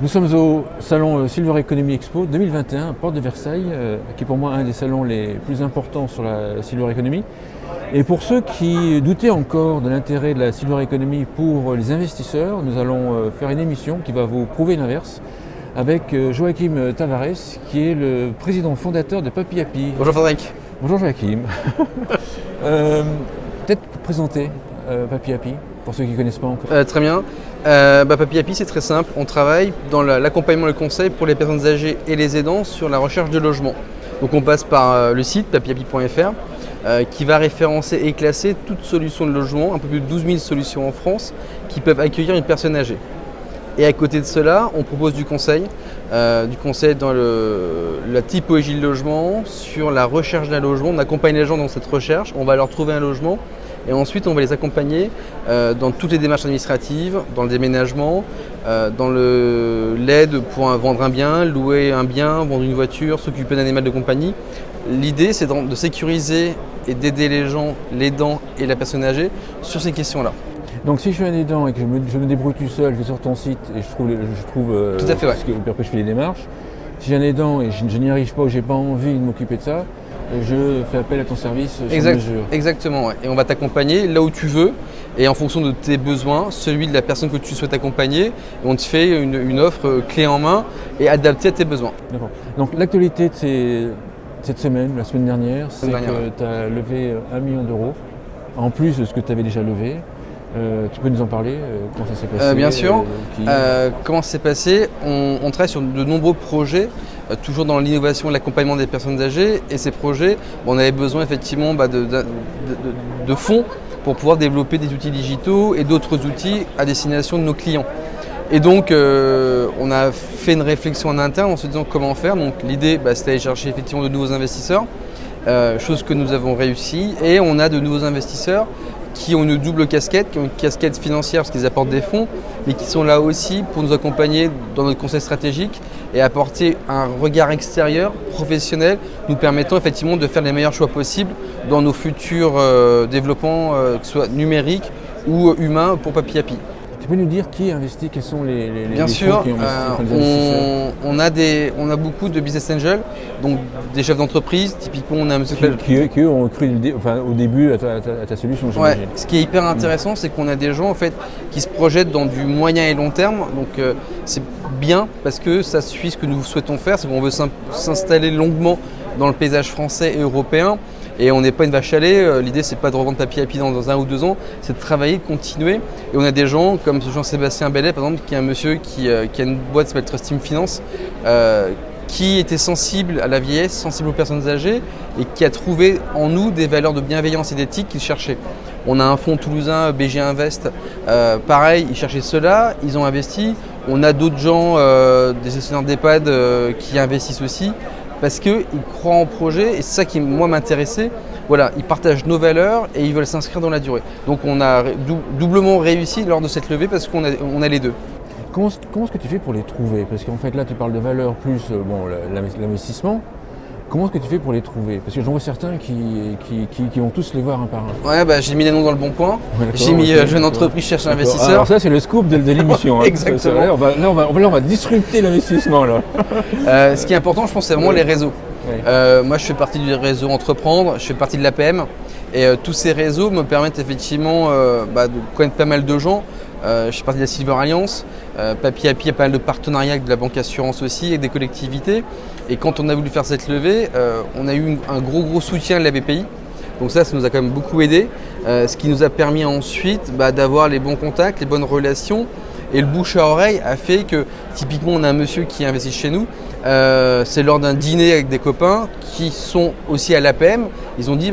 Nous sommes au salon Silver Economy Expo 2021, porte de Versailles, qui est pour moi un des salons les plus importants sur la Silver Economy. Et pour ceux qui doutaient encore de l'intérêt de la Silver Economy pour les investisseurs, nous allons faire une émission qui va vous prouver l'inverse avec Joachim Tavares, qui est le président fondateur de Papy Happy. Bonjour Frédéric. Bonjour Joachim. Peut-être présenter Papy Happy pour ceux qui ne connaissent pas encore. Très bien. Papy Happy, c'est très simple. On travaille dans l'accompagnement et le conseil pour les personnes âgées et les aidants sur la recherche de logement. Donc on passe par le site papyhappy.fr qui va référencer et classer toutes solutions de logement, un peu plus de 12 000 solutions en France qui peuvent accueillir une personne âgée. Et à côté de cela, on propose du conseil dans la typologie de logement, sur la recherche d'un logement. On accompagne les gens dans cette recherche, on va leur trouver un logement et ensuite on va les accompagner dans toutes les démarches administratives, dans le déménagement, dans l'aide pour vendre un bien, louer un bien, vendre une voiture, s'occuper d'un animal de compagnie. L'idée, c'est de sécuriser et d'aider les gens, l'aidant et la personne âgée sur ces questions-là. Donc si je suis un aidant et que je me débrouille tout seul, je vais sur ton site et je trouve tout à fait, ouais. Puis après je fais les démarches. Si j'ai un aidant et je n'y arrive pas ou j'ai pas envie de m'occuper de ça, je fais appel à ton service sur mesure. Exactement, ouais. Et on va t'accompagner là où tu veux et en fonction de tes besoins, celui de la personne que tu souhaites accompagner, on te fait une offre clé en main et adaptée à tes besoins. D'accord. Donc l'actualité de cette semaine, la semaine dernière, c'est que tu as levé 1 million d'euros, en plus de ce que tu avais déjà levé. Tu peux nous en parler, comment ça s'est passé? Bien sûr. Comment ça s'est passé? On travaille sur de nombreux projets, toujours dans l'innovation et l'accompagnement des personnes âgées. Et ces projets, on avait besoin effectivement de fonds pour pouvoir développer des outils digitaux et d'autres outils à destination de nos clients. Et donc, on a fait une réflexion en interne en se disant comment faire. Donc l'idée, c'était d'aller chercher effectivement de nouveaux investisseurs, chose que nous avons réussi. Et on a de nouveaux investisseurs qui ont une double casquette, qui ont une casquette financière parce qu'ils apportent des fonds, mais qui sont là aussi pour nous accompagner dans notre conseil stratégique et apporter un regard extérieur, professionnel, nous permettant effectivement de faire les meilleurs choix possibles dans nos futurs développements, que ce soit numériques ou humains pour Papy Happy. Tu peux nous dire qui investit, quels sont les Bien sûr, qui ont investi, on a beaucoup de business angels, donc des chefs d'entreprise. Typiquement, on a un monsieur qui ont cru au début à ta solution. Ouais. Ce qui est hyper intéressant, c'est qu'on a des gens en fait qui se projettent dans du moyen et long terme. Donc c'est bien parce que ça suit ce que nous souhaitons faire, c'est qu'on veut s'installer longuement dans le paysage français et européen. Et on n'est pas une vache à lait, l'idée c'est pas de revendre Papy Happy dans 1 ou 2 ans, c'est de travailler, de continuer. Et on a des gens comme Jean-Sébastien Bellet par exemple, qui est un monsieur qui a une boîte qui s'appelle Trust Team Finance, qui était sensible à la vieillesse, sensible aux personnes âgées et qui a trouvé en nous des valeurs de bienveillance et d'éthique qu'il cherchait. On a un fonds toulousain, BG Invest, pareil, ils cherchaient cela, ils ont investi. On a d'autres gens, des gestionnaires d'EHPAD qui investissent aussi, parce qu'ils croient en projet et c'est ça qui moi m'intéressait. Voilà, ils partagent nos valeurs et ils veulent s'inscrire dans la durée. Donc on a doublement réussi lors de cette levée parce qu'on a les deux. Comment est-ce que tu fais pour les trouver? Parce qu'en fait là tu parles de valeurs plus l'investissement. Comment est-ce que tu fais pour les trouver? Parce que j'en vois certains qui vont tous les voir un par un. Ouais, j'ai mis les noms dans le bon coin. Ouais, j'ai mis jeune entreprise cherche un investisseur. Alors ça c'est le scoop de l'émission. Exactement. Là, on va disrupter l'investissement. Ce qui est important, je pense, c'est vraiment les réseaux. Ouais. Moi je fais partie du réseau Entreprendre, je fais partie de l'APM. Et tous ces réseaux me permettent effectivement de connaître pas mal de gens. Je suis partie de la Silver Alliance. Papy Happy a pas mal de partenariats avec de la banque assurance aussi et des collectivités. Et quand on a voulu faire cette levée, on a eu un gros soutien de la BPI. Donc ça nous a quand même beaucoup aidé. Ce qui nous a permis ensuite d'avoir les bons contacts, les bonnes relations. Et le bouche à oreille a fait que typiquement on a un monsieur qui investit chez nous. C'est lors d'un dîner avec des copains qui sont aussi à l'APM. Ils ont dit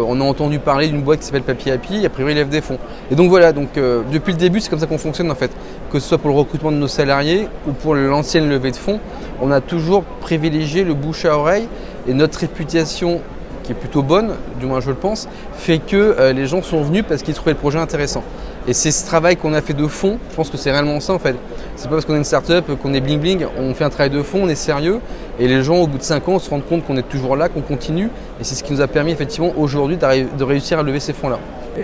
on a entendu parler d'une boîte qui s'appelle Papy Happy, a priori il lève des fonds. Et donc voilà, depuis le début c'est comme ça qu'on fonctionne en fait. Que ce soit pour le recrutement de nos salariés ou pour l'ancienne levée de fonds, on a toujours privilégié le bouche à oreille et notre réputation qui est plutôt bonne, du moins je le pense, fait que les gens sont venus parce qu'ils trouvaient le projet intéressant. Et c'est ce travail qu'on a fait de fond, je pense que c'est réellement ça en fait. C'est pas parce qu'on est une start-up, qu'on est bling bling, on fait un travail de fond, on est sérieux, et les gens au bout de 5 ans se rendent compte qu'on est toujours là, qu'on continue, et c'est ce qui nous a permis effectivement aujourd'hui de réussir à lever ces fonds-là.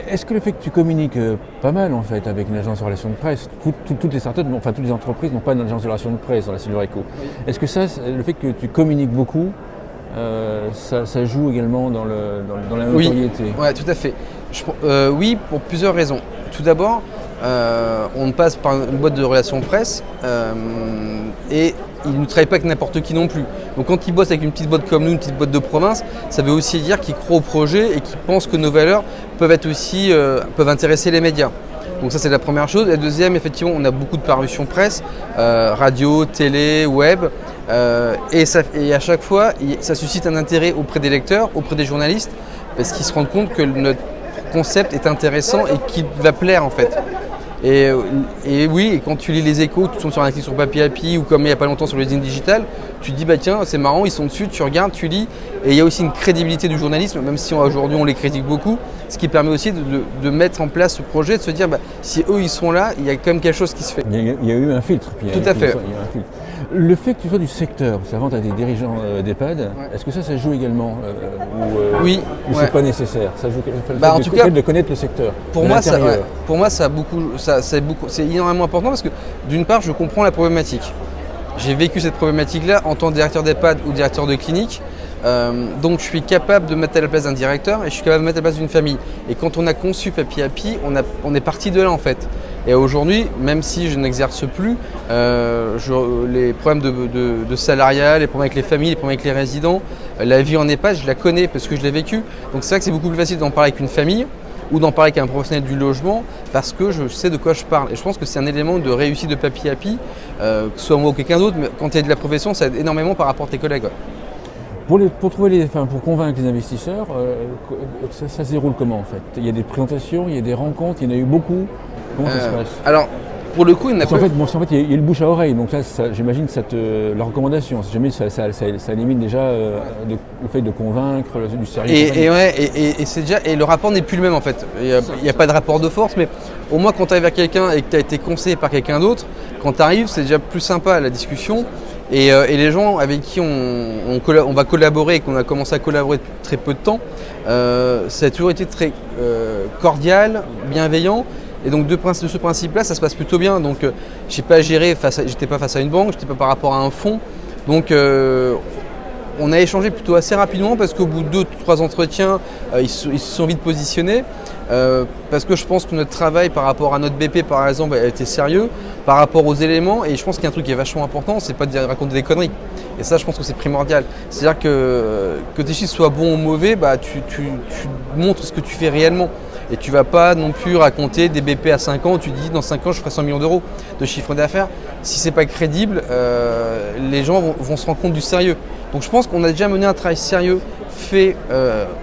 Est-ce que le fait que tu communiques pas mal en fait avec une agence de relations de presse, toutes les startups, enfin toutes les entreprises n'ont pas une agence de relations de presse dans la Silver Eco. Est-ce que ça, le fait que tu communiques beaucoup, ça joue également dans la notoriété? Oui, ouais, tout à fait. Oui, pour plusieurs raisons. Tout d'abord, on passe par une boîte de relations presse et ils ne travaillent pas avec n'importe qui non plus. Donc quand ils bossent avec une petite boîte comme nous, une petite boîte de province, ça veut aussi dire qu'ils croient au projet et qu'ils pensent que nos valeurs peuvent intéresser les médias. Donc ça c'est la première chose. La deuxième, effectivement, on a beaucoup de parutions presse, radio, télé, web, et à chaque fois, ça suscite un intérêt auprès des lecteurs, auprès des journalistes, parce qu'ils se rendent compte que notre concept est intéressant et qui va plaire en fait. Et oui, et quand tu lis les échos, tu tombes sur un article sur Papy Happy ou comme il n'y a pas longtemps sur le Zine Digital, tu te dis bah tiens c'est marrant, ils sont dessus, tu regardes, tu lis, et il y a aussi une crédibilité du journalisme, même si aujourd'hui on les critique beaucoup, ce qui permet aussi de mettre en place ce projet, de se dire bah, si eux ils sont là, il y a quand même quelque chose qui se fait. Il y a eu un filtre. Tout à fait. Le fait que tu sois du secteur, parce qu'avant tu as des dirigeants d'EHPAD, est-ce que ça joue également Oui. Ou c'est pas nécessaire? Ça joue en tout cas, de connaître le secteur. Pour moi, c'est énormément important parce que d'une part, je comprends la problématique. J'ai vécu cette problématique-là en tant que directeur d'EHPAD ou directeur de clinique. Donc je suis capable de mettre à la place d'un directeur et je suis capable de mettre à la place d'une famille. Et quand on a conçu Papy Happy, on est parti de là en fait. Et aujourd'hui, même si je n'exerce plus, les problèmes de salariat, les problèmes avec les familles, les problèmes avec les résidents, la vie en EHPAD, je la connais parce que je l'ai vécu. Donc c'est vrai que c'est beaucoup plus facile d'en parler avec une famille ou d'en parler avec un professionnel du logement parce que je sais de quoi je parle. Et je pense que c'est un élément de réussite de Papy Happy, que ce soit moi ou quelqu'un d'autre, mais quand tu es de la profession, ça aide énormément par rapport à tes collègues. Pour convaincre les investisseurs, ça se déroule comment en fait? Il y a des présentations, il y a des rencontres, il y en a eu beaucoup. Comment ça se passe? Alors, pour le coup, il y en a pas. En fait, il y a le bouche à oreille, donc là, j'imagine la recommandation, si jamais ça élimine déjà le fait de convaincre, du sérieux. Et c'est déjà, et le rapport n'est plus le même en fait. Il n'y a pas de rapport de force, mais au moins quand tu arrives vers quelqu'un et que tu as été conseillé par quelqu'un d'autre, quand tu arrives, c'est déjà plus sympa la discussion. Et les gens avec qui on va collaborer et qu'on a commencé à collaborer depuis très peu de temps, ça a toujours été très cordial, bienveillant. Et donc de ce principe-là, ça se passe plutôt bien. Donc j'ai pas géré j'étais pas face à une banque, j'étais pas par rapport à un fonds. Donc on a échangé plutôt assez rapidement parce qu'au bout de 2-3 entretiens, ils se sont vite positionnés. Parce que je pense que notre travail par rapport à notre BP par exemple a été sérieux par rapport aux éléments, et je pense qu'il y a un truc qui est vachement important, c'est pas de raconter des conneries, et ça je pense que c'est primordial. C'est-à-dire que tes chiffres soient bons ou mauvais, bah, tu montres ce que tu fais réellement, et tu vas pas non plus raconter des BP à 5 ans où tu dis dans 5 ans je ferai 100 millions d'euros de chiffre d'affaires. Si c'est pas crédible, les gens vont se rendre compte du sérieux. Donc je pense qu'on a déjà mené un travail sérieux fait,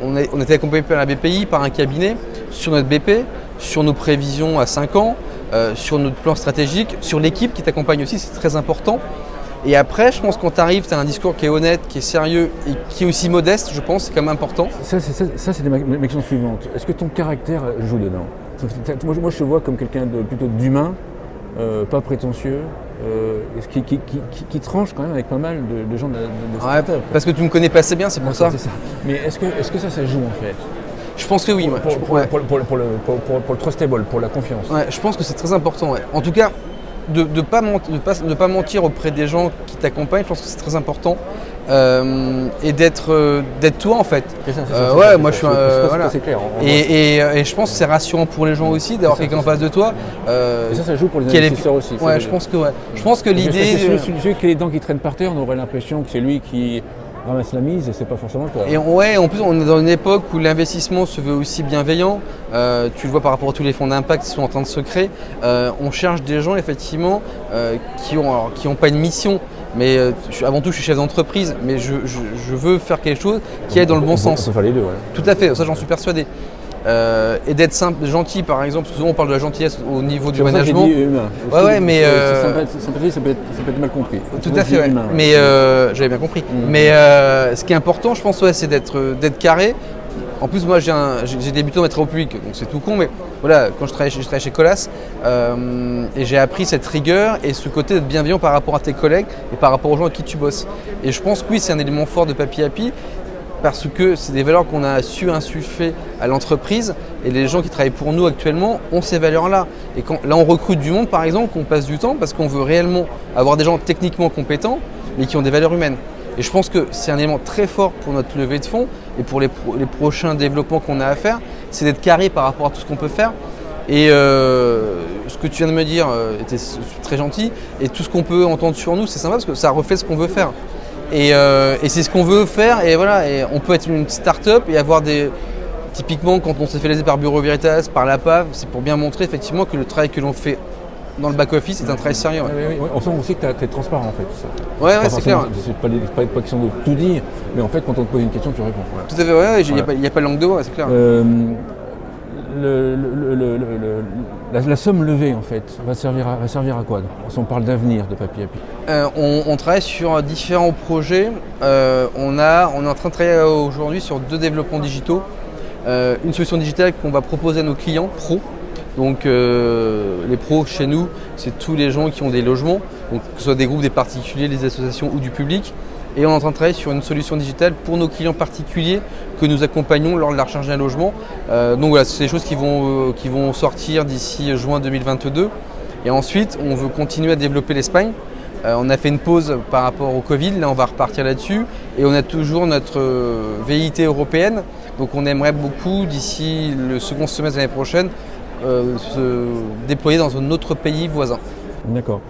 on a été accompagné par la BPI, par un cabinet, sur notre BP, sur nos prévisions à 5 ans, sur notre plan stratégique, sur l'équipe qui t'accompagne aussi, c'est très important. Et après, je pense que quand tu arrives, tu as un discours qui est honnête, qui est sérieux et qui est aussi modeste, je pense, c'est quand même important. Ça c'est ma question suivante. Est-ce que ton caractère joue dedans? Moi, je te vois comme quelqu'un plutôt d'humain, pas prétentieux, qui tranche quand même avec pas mal de gens de start-up. Ouais, parce que tu me connais pas assez bien, c'est pour ça. C'est ça. Mais est-ce que ça joue en fait? Je pense que oui. Pour le trustable, pour la confiance. Ouais, je pense que c'est très important. Ouais. En tout cas, de ne pas mentir auprès des gens qui t'accompagnent, je pense que c'est très important. Et d'être toi en fait. Moi je suis voilà. C'est clair. Et je pense que c'est rassurant pour les gens aussi d'avoir quelqu'un en face de toi. Et ça joue pour les investisseurs aussi. Ouais, je pense que ouais. Je pense que l'idée. Celui qui a les dents qui traînent par terre, on aurait l'impression que c'est lui qui ramasse la mise, et c'est pas forcément toi. Et en plus on est dans une époque où l'investissement se veut aussi bienveillant. Tu le vois par rapport à tous les fonds d'impact qui sont en train de se créer. On cherche des gens effectivement qui ont pas une mission. Mais avant tout, je suis chef d'entreprise, mais je veux faire quelque chose qui aille dans le bon sens. On peut faire les deux, ouais. Tout à fait, ça j'en suis persuadé. et d'être simple, gentil par exemple. Souvent on parle de la gentillesse au niveau du C'est pour ça que j'ai management. dit humain. Ouais, mais Sympathie, ça peut être mal compris. tout à fait, ouais. Humain, ouais. Mais j'avais bien compris. Mais ce qui est important, je pense, c'est d'être carré. En plus, moi, j'ai débuté dans les travaux publics, donc c'est tout con, mais voilà, quand je travaillais chez Colas, et j'ai appris cette rigueur et ce côté d'être bienveillant par rapport à tes collègues et par rapport aux gens avec qui tu bosses. Et je pense que oui, c'est un élément fort de Papy Happy, parce que c'est des valeurs qu'on a su insuffler à l'entreprise, et les gens qui travaillent pour nous actuellement ont ces valeurs-là. Et là, on recrute du monde, par exemple, qu'on passe du temps parce qu'on veut réellement avoir des gens techniquement compétents, mais qui ont des valeurs humaines. Et je pense que c'est un élément très fort pour notre levée de fonds et pour les prochains développements qu'on a à faire, c'est d'être carré par rapport à tout ce qu'on peut faire. Et ce que tu viens de me dire était très gentil. Et tout ce qu'on peut entendre sur nous, c'est sympa parce que ça reflète ce qu'on veut faire. Et c'est ce qu'on veut faire. Et voilà, et on peut être une start-up et avoir des... Typiquement, quand on s'est fait léser par Bureau Veritas, par la PAV, c'est pour bien montrer effectivement que le travail que l'on fait dans le back-office, c'est un travail sérieux. Ouais. On sent aussi que tu es transparent en fait. Ouais, c'est clair. C'est pas question de tout dire, mais en fait, quand on te pose une question, tu réponds. Voilà. Tout à fait, il n'y a pas de langue de bois, c'est clair. La somme levée, en fait, va servir à quoi? Si on parle d'avenir de Papy Happy. On travaille sur différents projets. On est en train de travailler aujourd'hui sur 2 développements digitaux. Une solution digitale qu'on va proposer à nos clients pros. Donc les pros chez nous, c'est tous les gens qui ont des logements, donc que ce soit des groupes, des particuliers, des associations ou du public. Et on est en train de travailler sur une solution digitale pour nos clients particuliers que nous accompagnons lors de la recherche d'un logement. Donc voilà, c'est des choses qui vont sortir d'ici juin 2022. Et ensuite, on veut continuer à développer l'Espagne. On a fait une pause par rapport au Covid, là on va repartir là-dessus. Et on a toujours notre velléité européenne. Donc on aimerait beaucoup, d'ici le second semestre de l'année prochaine, se déployer dans un autre pays voisin. D'accord.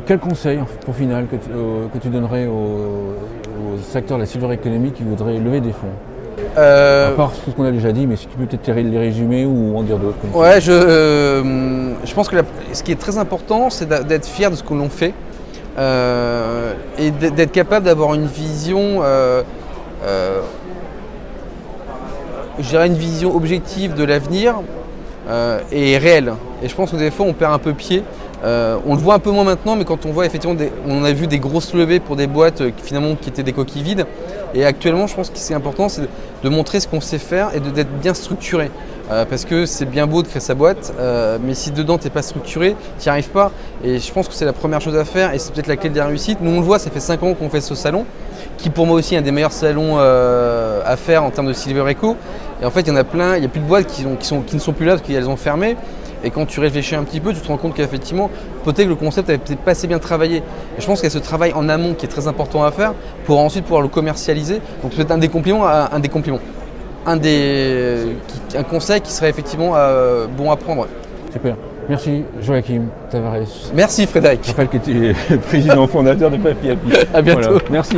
Quel conseil, pour final, que tu donnerais au secteur de la silver economy qui voudrait lever des fonds? À part tout ce qu'on a déjà dit, mais si tu peux peut-être les résumer ou en dire d'autres. Ouais, je pense que ce qui est très important, c'est d'être fier de ce que l'on fait et d'être capable d'avoir une vision, je dirais une vision objective de l'avenir et réelle. Et je pense que des fois, on perd un peu pied. On le voit un peu moins maintenant, mais quand on voit effectivement, on a vu des grosses levées pour des boîtes qui étaient des coquilles vides. Et actuellement, je pense que c'est important, c'est de montrer ce qu'on sait faire et d'être bien structuré. Parce que c'est bien beau de créer sa boîte, mais si dedans tu n'es pas structuré, tu n'y arrives pas. Et je pense que c'est la première chose à faire et c'est peut-être la clé de la réussite. Nous on le voit, ça fait 5 ans qu'on fait ce salon, qui pour moi aussi est un des meilleurs salons à faire en termes de Silver Eco. Et en fait, il y en a plein, il n'y a plus de boîtes qui ne sont plus là parce qu'elles ont fermé. Et quand tu réfléchis un petit peu, tu te rends compte qu'effectivement, peut-être que le concept n'avait peut-être pas assez bien travaillé. Et je pense qu'il y a ce travail en amont qui est très important à faire pour ensuite pouvoir le commercialiser. Donc peut-être un conseil qui serait effectivement bon à prendre. Super. Merci Joachim Tavares. Merci Frédéric. Je rappelle que tu es président fondateur de Papy Happy. À bientôt. Voilà. Merci.